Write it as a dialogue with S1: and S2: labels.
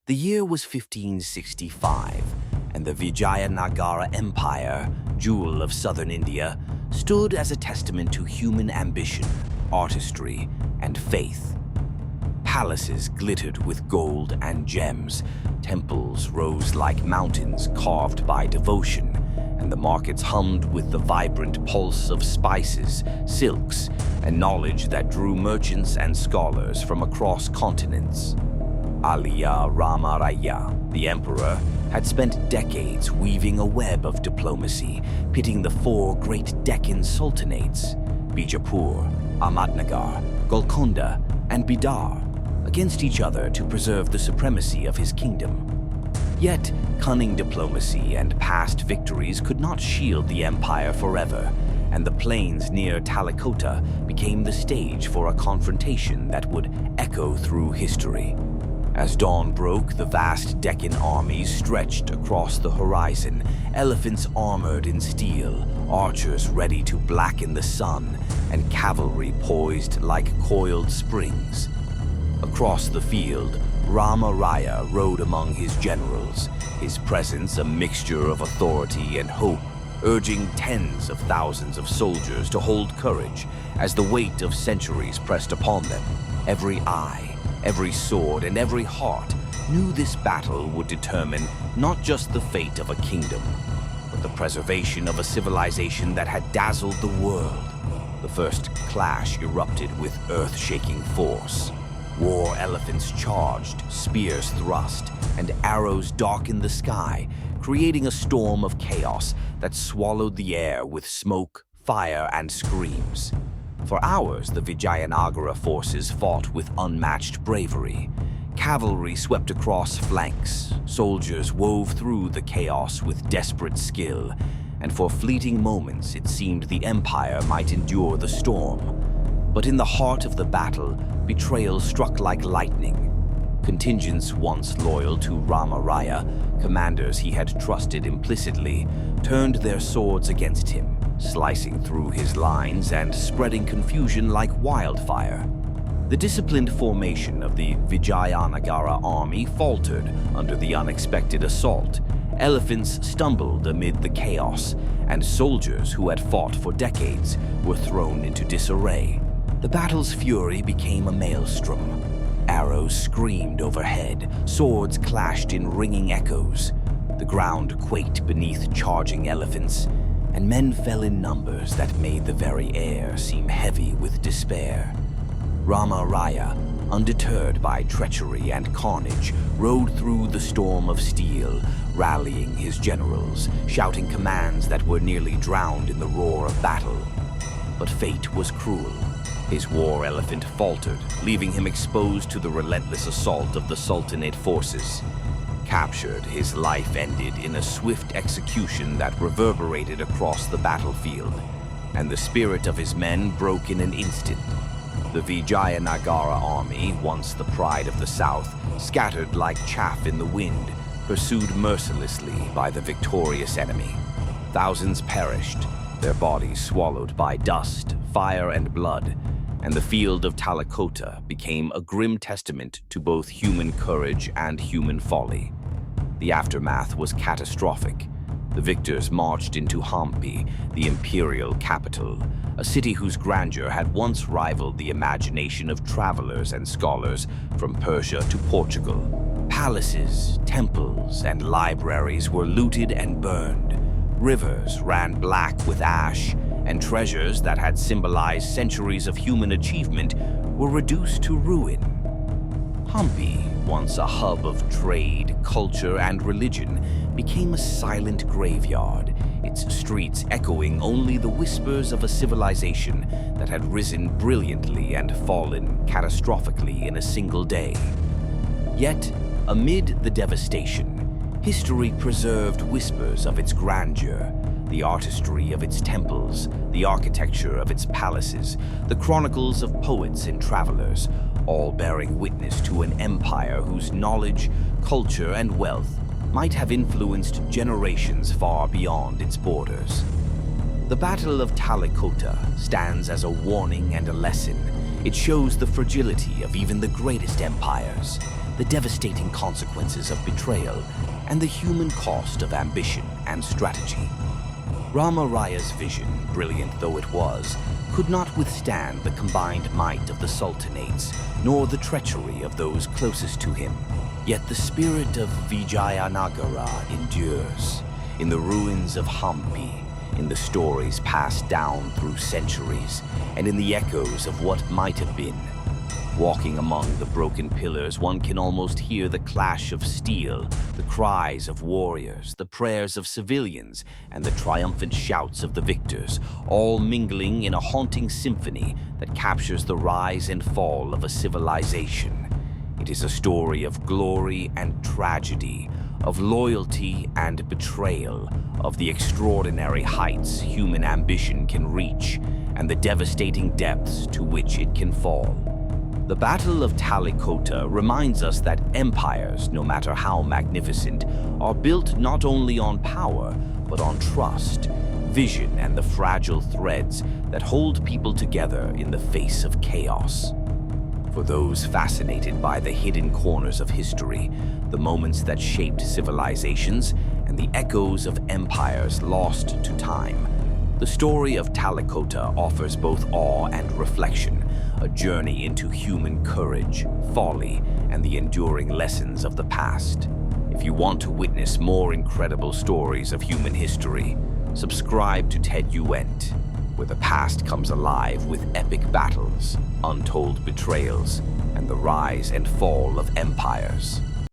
S1: The year was 1565, and the Vijayanagara Empire, jewel of southern India, stood as a testament to human ambition, artistry, and faith. Palaces glittered with gold and gems, temples rose like mountains carved by devotion, and the markets hummed with the vibrant pulse of spices, silks, and knowledge that drew merchants and scholars from across continents. Aliya Rama Raya, the emperor, had spent decades weaving a web of diplomacy, pitting the four great Deccan Sultanates, Bijapur, Ahmadnagar, Golconda, and Bidar, against each other to preserve the supremacy of his kingdom. Yet, cunning diplomacy and past victories could not shield the empire forever, and the plains near Talikota became the stage for a confrontation that would echo through history. As dawn broke, the vast Deccan armies stretched across the horizon, elephants armored in steel, archers ready to blacken the sun, and cavalry poised like coiled springs. Across the field, Rama Raya rode among his generals, his presence a mixture of authority and hope, urging tens of thousands of soldiers to hold courage as the weight of centuries pressed upon them. Every eye, every sword, and every heart knew this battle would determine not just the fate of a kingdom, but the preservation of a civilization that had dazzled the world. The first clash erupted with earth-shaking force. War elephants charged, spears thrust, and arrows darkened the sky, creating a storm of chaos that swallowed the air with smoke, fire, and screams. For hours, the Vijayanagara forces fought with unmatched bravery. Cavalry swept across flanks, soldiers wove through the chaos with desperate skill, and for fleeting moments it seemed the empire might endure the storm. But in the heart of the battle, betrayal struck like lightning. Contingents once loyal to Rama Raya, commanders he had trusted implicitly, turned their swords against him, slicing through his lines and spreading confusion like wildfire. The disciplined formation of the Vijayanagara army faltered under the unexpected assault. Elephants stumbled amid the chaos, and soldiers who had fought for decades were thrown into disarray. The battle's fury became a maelstrom. Arrows screamed overhead, swords clashed in ringing echoes. The ground quaked beneath charging elephants, and men fell in numbers that made the very air seem heavy with despair. Rama Raya, undeterred by treachery and carnage, rode through the storm of steel, rallying his generals, shouting commands that were nearly drowned in the roar of battle. But fate was cruel. His war elephant faltered, leaving him exposed to the relentless assault of the Sultanate forces. Captured, his life ended in a swift execution that reverberated across the battlefield, and the spirit of his men broke in an instant. The Vijayanagara army, once the pride of the south, scattered like chaff in the wind, pursued mercilessly by the victorious enemy. Thousands perished, their bodies swallowed by dust, fire, and blood, and the field of Talikota became a grim testament to both human courage and human folly. The aftermath was catastrophic. The victors marched into Hampi, the imperial capital, a city whose grandeur had once rivaled the imagination of travelers and scholars from Persia to Portugal. Palaces, temples, and libraries were looted and burned. Rivers ran black with ash, and treasures that had symbolized centuries of human achievement were reduced to ruin. Hampi, once a hub of trade, culture, and religion, became a silent graveyard, its streets echoing only the whispers of a civilization that had risen brilliantly and fallen catastrophically in a single day. Yet, amid the devastation, history preserved whispers of its grandeur, the artistry of its temples, the architecture of its palaces, the chronicles of poets and travelers, all bearing witness to an empire whose knowledge, culture, and wealth might have influenced generations far beyond its borders. The Battle of Talikota stands as a warning and a lesson. It shows the fragility of even the greatest empires. the devastating consequences of betrayal, and the human cost of ambition and strategy. Rama Raya's vision, brilliant though it was, could not withstand the combined might of the Sultanates, nor the treachery of those closest to him. Yet the spirit of Vijayanagara endures, in the ruins of Hampi, in the stories passed down through centuries, and in the echoes of what might have been. Walking among the broken pillars, one can almost hear the clash of steel, the cries of warriors, the prayers of civilians, and the triumphant shouts of the victors, all mingling in a haunting symphony that captures the rise and fall of a civilization. It is a story of glory and tragedy, of loyalty and betrayal, of the extraordinary heights human ambition can reach, and the devastating depths to which it can fall. The Battle of Talikota reminds us that empires, no matter how magnificent, are built not only on power, but on trust, vision, and the fragile threads that hold people together in the face of chaos. For those fascinated by the hidden corners of history, the moments that shaped civilizations, and the echoes of empires lost to time, the story of Talikota offers both awe and reflection, a journey into human courage, folly, and the enduring lessons of the past. If you want to witness more incredible stories of human history, subscribe to Teduent, where the past comes alive with epic battles, untold betrayals, and the rise and fall of empires.